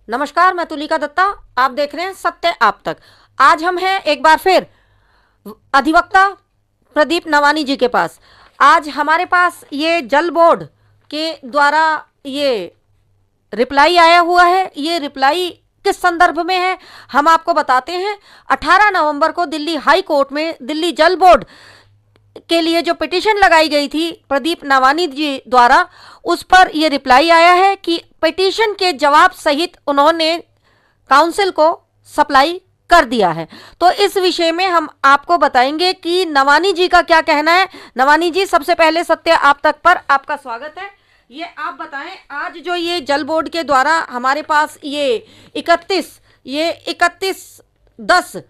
नमस्कार, मैं तुलिका दत्ता। आप देख रहे हैं सत्य आप तक। आज हम हैं एक बार फिर अधिवक्ता प्रदीप नवानी जी के पास। आज हमारे पास ये जल बोर्ड के द्वारा ये रिप्लाई आया हुआ है। ये रिप्लाई किस संदर्भ में है हम आपको बताते हैं। 18 नवंबर को दिल्ली हाई कोर्ट में दिल्ली जल बोर्ड के लिए जो पिटीशन लगाई गई थी प्रदीप नवानी जी द्वारा, उस पर यह रिप्लाई आया है कि पिटीशन के जवाब सहित उन्होंने काउंसिल को सप्लाई कर दिया है। तो इस विषय में हम आपको बताएंगे कि नवानी जी का क्या कहना है। नवानी जी, सबसे पहले सत्य आप तक पर आपका स्वागत है। ये आप बताएं, आज जो ये जल बोर्ड के द्वारा हमारे पास ये 31/10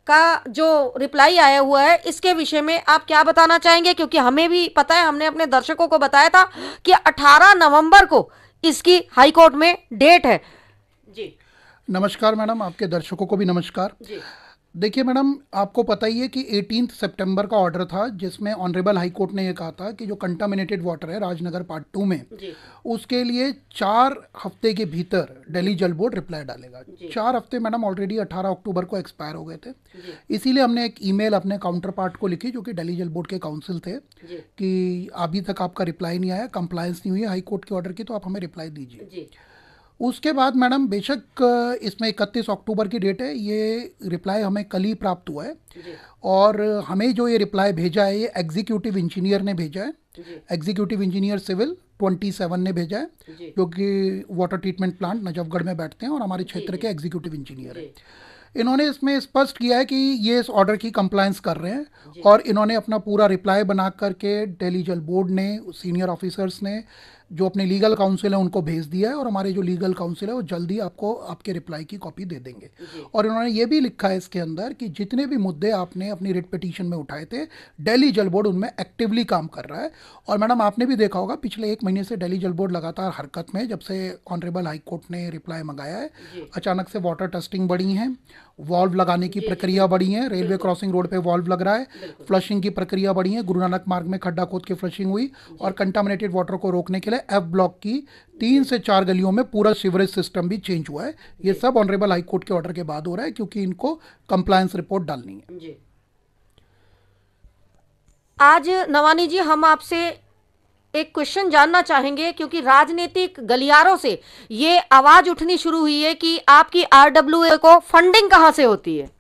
का जो रिप्लाई आया हुआ है, इसके विषय में आप क्या बताना चाहेंगे? क्योंकि हमें भी पता है, हमने अपने दर्शकों को बताया था कि 18 नवंबर को इसकी हाई कोर्ट में डेट है। जी नमस्कार मैडम, आपके दर्शकों को भी नमस्कार। जी देखिए मैडम, आपको पता ही है कि 18 सितंबर का ऑर्डर था जिसमें ऑनरेबल हाई कोर्ट ने ये कहा था कि जो कंटामिनेटेड वाटर है राजनगर पार्ट 2 में, जी उसके लिए 4 हफ्ते के भीतर दिल्ली जल बोर्ड रिप्लाई डालेगा। 4 हफ्ते मैडम ऑलरेडी 18 अक्टूबर को एक्सपायर हो गए थे। इसीलिए हमने एक ईमेल अपने काउंटर पार्ट को लिखी जो कि दिल्ली जल बोर्ड के काउंसिल थे कि अभी तक आपका रिप्लाई नहीं आया, कंप्लायंस नहीं हुई है हाई कोर्ट के ऑर्डर की, तो आप हमें रिप्लाई दीजिए। जी उसके बाद मैडम बेशक इसमें 31 अक्टूबर की डेट है, ये रिप्लाई हमें कल ही प्राप्त हुआ है। और हमें जो ये रिप्लाई भेजा है ये एग्जीक्यूटिव इंजीनियर ने भेजा है। एग्जीक्यूटिव इंजीनियर सिविल 27 ने भेजा है, जो कि वाटर ट्रीटमेंट प्लांट नजफगढ़ में बैठते हैं और हमारे क्षेत्र के एग्जीक्यूटिव इंजीनियर है। इन्होंने इसमें स्पष्ट किया है कि ये इस ऑर्डर की कंप्लायंस कर रहे हैं और इन्होंने अपना पूरा रिप्लाई बना करके दिल्ली जल बोर्ड ने, सीनियर ऑफिसर्स ने, जो अपने लीगल काउंसिल है उनको भेज दिया है और हमारे जो लीगल काउंसिल है वो जल्दी आपको आपके रिप्लाई की कॉपी दे देंगे। और इन्होंने ये भी लिखा है इसके अंदर कि जितने भी मुद्दे आपने अपनी रिट पिटीशन में उठाए थे, दिल्ली जल बोर्ड उनमें एक्टिवली काम कर रहा है। और मैडम आपने भी देखा होगा पिछले 1 महीने से दिल्ली जल बोर्ड लगातार हरकत में, जब से ऑनरेबल हाई कोर्ट ने रिप्लाई मंगाया है। अचानक से वाटर टेस्टिंग बढ़ी है, वॉल्व लगाने की प्रक्रिया बढ़ी है, रेलवे क्रॉसिंग रोड पे वॉल्व लग रहा है, फ्लशिंग की प्रक्रिया बढ़ी है, गुरु नानक मार्ग में खड्डा खोद के फ्लशिंग हुई और कंटामिनेटेड वाटर को रोकने के लिए एफ ब्लॉक की 3 से 4 गलियों में पूरा सीवरेज सिस्टम भी चेंज हुआ है। ये सब ऑनरेबल हाई कोर्ट के ऑर्डर के बाद हो रहा है क्योंकि इनको कंप्लायंस रिपोर्ट डालनी है। जी आज नवानी जी, हम आपसे एक क्वेश्चन जानना चाहेंगे, क्योंकि राजनीतिक गलियारों से ये आवाज उठनी शुरू हुई है कि आपकी आरडब्ल्यूए को फंडिंग कहां से होती है।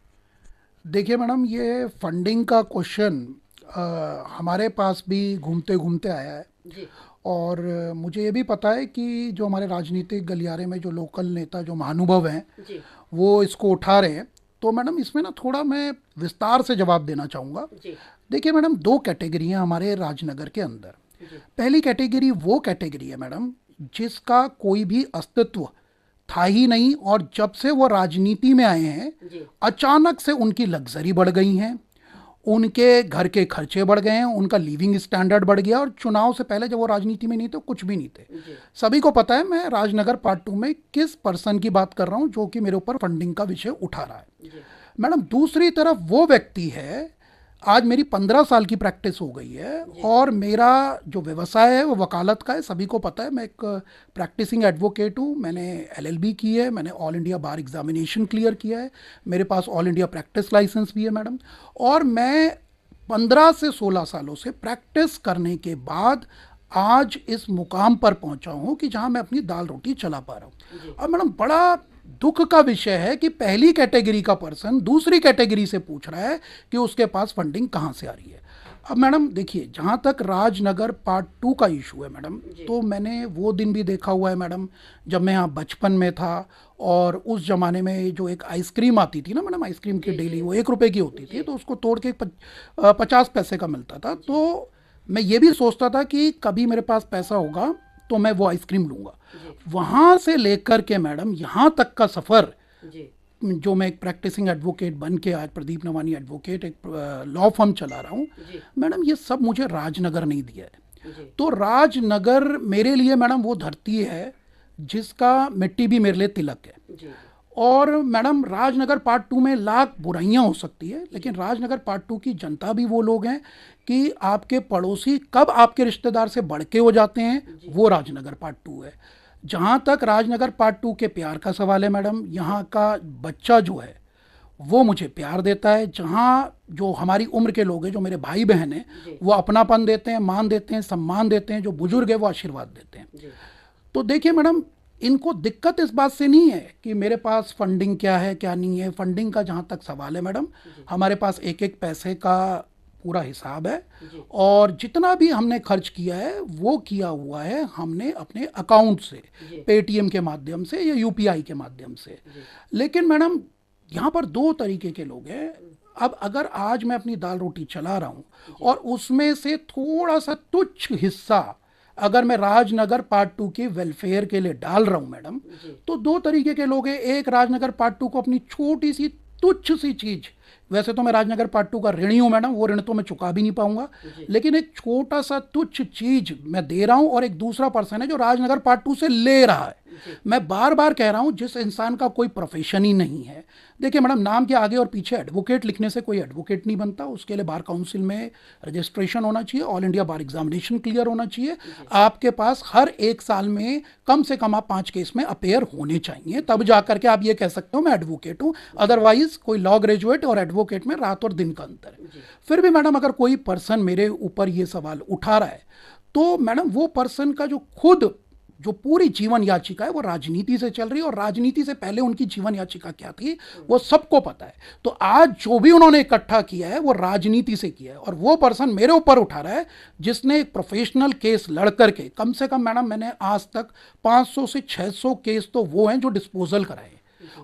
देखिए मैडम, ये फंडिंग का क्वेश्चन हमारे पास भी घूमते घूमते आया है। जी और मुझे ये भी पता है कि जो हमारे राजनीतिक गलियारे में जो लोकल नेता, जो महानुभाव हैं, जी वो इसको उठा रहे हैं। तो मैडम इसमें ना थोड़ा मैं विस्तार से जवाब देना चाहूँगा। जी देखिए मैडम, 2 कैटेगरी हैं हमारे राजनगर के अंदर। पहली कैटेगरी वो कैटेगरी है मैडम जिसका कोई भी अस्तित्व था ही नहीं, और जब से वो राजनीति में आए हैं अचानक से उनकी लग्जरी बढ़ गई हैं, उनके घर के खर्चे बढ़ गए हैं, उनका लिविंग स्टैंडर्ड बढ़ गया। और चुनाव से पहले जब वो राजनीति में नहीं थे कुछ भी नहीं थे। सभी को पता है मैं राजनगर पार्ट 2 में किस पर्सन की बात कर रहा हूँ जो कि मेरे ऊपर फंडिंग का विषय उठा रहा है। मैडम दूसरी तरफ वो व्यक्ति है, आज मेरी 15 साल की प्रैक्टिस हो गई है और मेरा जो व्यवसाय है वो वकालत का है। सभी को पता है मैं एक प्रैक्टिसिंग एडवोकेट हूँ। मैंने एलएलबी की है, मैंने ऑल इंडिया बार एग्जामिनेशन क्लियर किया है, मेरे पास ऑल इंडिया प्रैक्टिस लाइसेंस भी है मैडम। और मैं 15 से 16 सालों से प्रैक्टिस करने के बाद आज इस मुकाम पर पहुंचा हूं कि जहां मैं अपनी दाल रोटी चला पा रहा हूं। और मैडम बड़ा दुख का विषय है कि पहली कैटेगरी का पर्सन दूसरी कैटेगरी से पूछ रहा है कि उसके पास फंडिंग कहां से आ रही है। अब मैडम देखिए, जहां तक राजनगर पार्ट 2 का इशू है मैडम, तो मैंने वो दिन भी देखा हुआ है मैडम जब मैं यहाँ बचपन में था। और उस जमाने में जो एक आइसक्रीम आती थी ना मैडम, आइसक्रीम की डेली वो 1 रुपए की होती थी, तो उसको तोड़ के 50 पैसे का मिलता था। तो मैं ये भी सोचता था कि कभी मेरे पास पैसा होगा तो मैं वो आइसक्रीम लूँगा। वहाँ से लेकर के मैडम यहाँ तक का सफ़र, जो मैं एक प्रैक्टिसिंग एडवोकेट बन के आज प्रदीप नवानी एडवोकेट एक लॉ फर्म चला रहा हूँ मैडम, ये सब मुझे राजनगर नहीं दिया है। तो राजनगर मेरे लिए मैडम वो धरती है जिसका मिट्टी भी मेरे लिए तिलक है। और मैडम राजनगर पार्ट 2 में लाख बुराइयां हो सकती है, लेकिन राजनगर पार्ट 2 की जनता भी वो लोग हैं कि आपके पड़ोसी कब आपके रिश्तेदार से बढ़ के हो जाते हैं, वो राजनगर पार्ट 2 है। जहाँ तक राजनगर पार्ट 2 के प्यार का सवाल है मैडम, यहाँ का बच्चा जो है वो मुझे प्यार देता है। जहाँ जो हमारी उम्र के लोग हैं, जो मेरे भाई बहन हैं, वो अपनापन देते हैं, मान देते हैं, सम्मान देते हैं। जो बुजुर्ग है वो आशीर्वाद देते हैं। तो देखिए मैडम, इनको दिक्कत इस बात से नहीं है कि मेरे पास फंडिंग क्या है क्या नहीं है। फंडिंग का जहाँ तक सवाल है मैडम, हमारे पास एक एक पैसे का पूरा हिसाब है, और जितना भी हमने खर्च किया है वो किया हुआ है हमने अपने अकाउंट से, पेटीएम के माध्यम से या यूपीआई के माध्यम से। लेकिन मैडम, यहाँ पर दो तरीके के लोग हैं। अब अगर आज मैं अपनी दाल रोटी चला रहा हूँ और उसमें से थोड़ा सा तुच्छ हिस्सा अगर मैं राजनगर पार्ट 2 के वेलफेयर के लिए डाल रहा हूँ मैडम, तो दो तरीके के लोग हैं। एक, राजनगर पार्ट 2 को अपनी छोटी सी तुच्छ सी चीज, वैसे तो मैं राजनगर पार्ट 2 का ऋणी हूं मैडम, वो ऋण तो मैं चुका भी नहीं पाऊंगा, लेकिन एक छोटा सा तुच्छ चीज मैं दे रहा हूं, और एक दूसरा पर्सन है जो राजनगर पार्ट 2 से ले रहा है। मैं बार बार कह रहा हूं, जिस इंसान का कोई प्रोफेशन ही नहीं है। देखिए मैडम, नाम के आगे और पीछे एडवोकेट लिखने से कोई एडवोकेट नहीं बनता। उसके लिए बार काउंसिल में रजिस्ट्रेशन होना चाहिए, ऑल इंडिया बार एग्जामिनेशन क्लियर होना चाहिए, आपके पास हर एक साल में कम से कम आप 5 केस में अपेयर होने चाहिए, तब जाकर के आप ये कह सकते हो मैं एडवोकेट हूं। अदरवाइज कोई लॉ ग्रेजुएट और एडवोकेट में रात और दिन का अंतर है। फिर भी मैडम, अगर कोई पर्सन मेरे ऊपर ये सवाल उठा रहा है, तो मैडम वो पर्सन का जो पूरी जीवन याचिका है वो राजनीति से चल रही है, और राजनीति से पहले उनकी जीवन याचिका क्या थी वो सबको पता है। तो आज जो भी उन्होंने इकट्ठा किया है वो राजनीति से किया है, और वो पर्सन मेरे ऊपर उठा रहा है जिसने एक प्रोफेशनल केस लड़ करके, कम से कम मैडम मैंने आज तक 500 से 600 केस तो वो हैं जो डिस्पोजल कराए,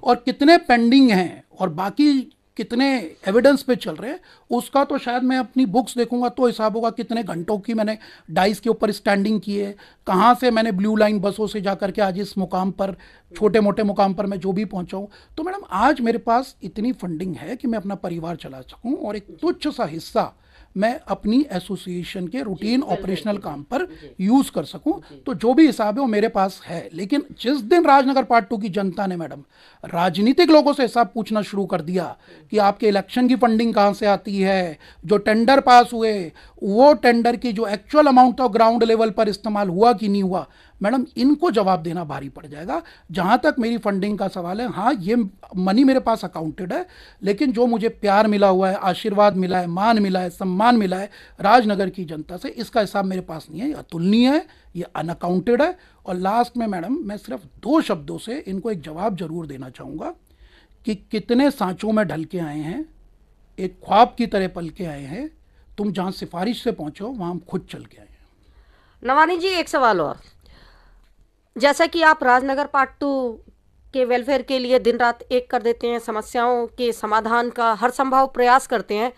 और कितने पेंडिंग हैं और बाकी कितने एविडेंस पे चल रहे हैं, उसका तो शायद मैं अपनी बुक्स देखूंगा तो हिसाब होगा कितने घंटों की मैंने डाइस के ऊपर स्टैंडिंग की है, कहाँ से मैंने ब्लू लाइन बसों से जाकर के आज इस मुकाम पर, छोटे मोटे मुकाम पर मैं जो भी पहुंचा हूं। तो मैडम, आज मेरे पास इतनी फंडिंग है कि मैं अपना परिवार चला सकूं, और एक तुच्छ सा हिस्सा मैं अपनी एसोसिएशन के रूटीन ऑपरेशनल काम पर यूज कर सकूं। तो जो भी हिसाब है वो मेरे पास है। लेकिन जिस दिन राजनगर पार्ट 2 की जनता ने मैडम राजनीतिक लोगों से हिसाब पूछना शुरू कर दिया कि आपके इलेक्शन की फंडिंग कहां से आती है, जो टेंडर पास हुए वो टेंडर की जो एक्चुअल अमाउंट था ग्राउंड लेवल पर इस्तेमाल हुआ कि नहीं हुआ, मैडम इनको जवाब देना भारी पड़ जाएगा। जहां तक मेरी फंडिंग का सवाल है, हाँ ये मनी मेरे पास अकाउंटेड है, लेकिन जो मुझे प्यार मिला हुआ है, आशीर्वाद मिला है, मान मिला है, सम्मान मिला है राजनगर की जनता से, इसका हिसाब मेरे पास नहीं है। ये अतुलनीय है, ये अनअकाउंटेड है। और लास्ट में मैडम, मैं सिर्फ 2 शब्दों से इनको एक जवाब जरूर देना चाहूँगा कि कितने सांचों में ढल के आए हैं, एक ख्वाब की तरह पल के आए हैं। तुम जहाँ सिफारिश से पहुँचो वहाँ हम खुद चल के आए हैं। नवानी जी, एक सवाल और, जैसा कि आप राजनगर पार्ट 2 के वेलफेयर के लिए दिन रात एक कर देते हैं, समस्याओं के समाधान का हर संभव प्रयास करते हैं,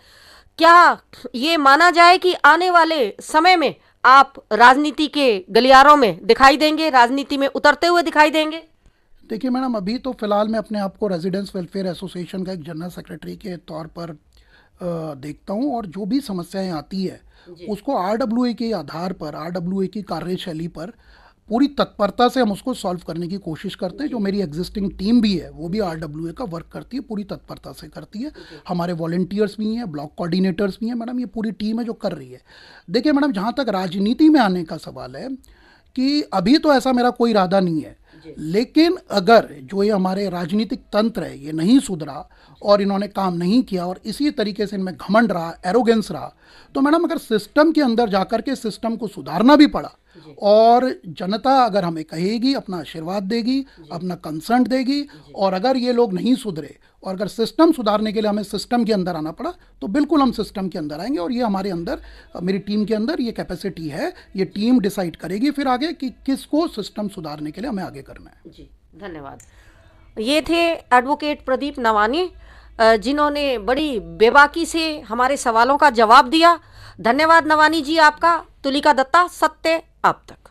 क्या ये माना जाए कि आने वाले समय में आप राजनीति के गलियारों में दिखाई देंगे, राजनीति में उतरते हुए दिखाई देंगे? देखिए मैडम, अभी तो फिलहाल मैं अपने आप को रेजिडेंस वेलफेयर एसोसिएशन का एक जनरल सेक्रेटरी के तौर पर देखता हूँ, और जो भी समस्याएं आती है उसको आरडब्ल्यूए के आधार पर, आरडब्ल्यूए की कार्यशैली पर पूरी तत्परता से हम उसको सॉल्व करने की कोशिश करते हैं। जो मेरी एग्जिस्टिंग टीम भी है वो भी आरडब्ल्यूए का वर्क करती है, पूरी तत्परता से करती है। हमारे वॉलंटियर्स भी हैं, ब्लॉक कोऑर्डिनेटर्स भी हैं मैडम, ये पूरी टीम है जो कर रही है। देखिए मैडम, जहाँ तक राजनीति में आने का सवाल है कि अभी तो ऐसा मेरा कोई इरादा नहीं है, लेकिन अगर जो ये हमारे राजनीतिक तंत्र है ये नहीं सुधरा और इन्होंने काम नहीं किया और इसी तरीके से इनमें घमंड रहा, एरोगेंस रहा, तो मैडम अगर सिस्टम के अंदर जाकर के सिस्टम को सुधारना भी पड़ा और जनता अगर हमें कहेगी, अपना आशीर्वाद देगी, अपना कंसर्न देगी, और अगर ये लोग नहीं सुधरे और अगर सिस्टम सुधारने के लिए हमें सिस्टम के अंदर आना पड़ा, तो बिल्कुल हम सिस्टम के अंदर आएंगे। और ये हमारे अंदर, मेरी टीम के अंदर ये कैपेसिटी है। ये टीम डिसाइड करेगी फिर आगे कि किसको सिस्टम सुधारने के लिए हमें आगे करना है। जी, धन्यवाद। ये थे एडवोकेट प्रदीप नवानी, जिन्होंने बड़ी बेबाकी से हमारे सवालों का जवाब दिया। धन्यवाद नवानी जी आपका। तुलिका दत्ता, सत्य आप तक।